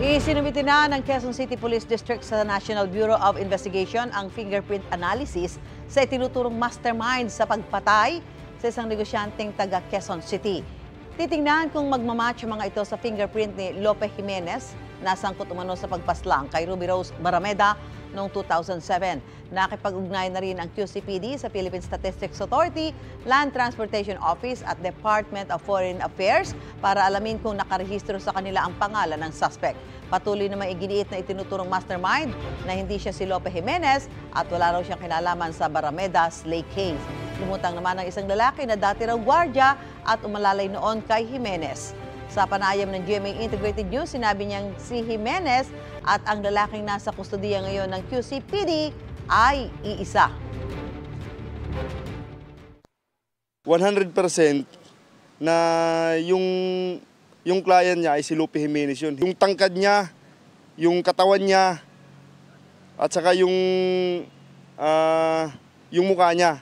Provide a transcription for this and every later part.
Isinumiti na ng Quezon City Police District sa National Bureau of Investigation ang fingerprint analysis sa itinuturong mastermind sa pagpatay sa isang negosyanteng taga Quezon City. Titingnan kung magmamatch ang mga ito sa fingerprint ni Lope Jimenez na sangkot umano sa pagpaslang kay Ruby Rose Barameda noong 2007. Nakipag-ugnay na rin ang QCPD sa Philippine Statistics Authority, Land Transportation Office at Department of Foreign Affairs para alamin kung nakarehistro sa kanila ang pangalan ng suspect. Patuloy naman iginiit na itinuturong mastermind na hindi siya si Lope Jimenez at wala raw siyang kinalaman sa Barameda slay case. Lumutang naman ang isang lalaki na dati raw gwardiya at umalalay noon kay Jimenez. Sa panayam ng GMA Integrated News, sinabi niyang si Jimenez at ang lalaking nasa kustudiya ngayon ng QCPD ay iisa. 100% na yung client niya ay si Lope Jimenez yun. Yung tangkad niya, yung katawan niya, at saka yung mukha niya.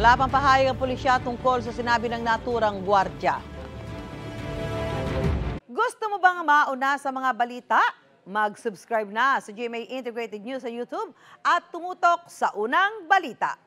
Wala pang pahayag ang pulisya tungkol sa sinabi ng naturang gwardiya. Gusto mo bang mauna sa mga balita? Mag-subscribe na sa GMA Integrated News sa YouTube at tumutok sa unang balita.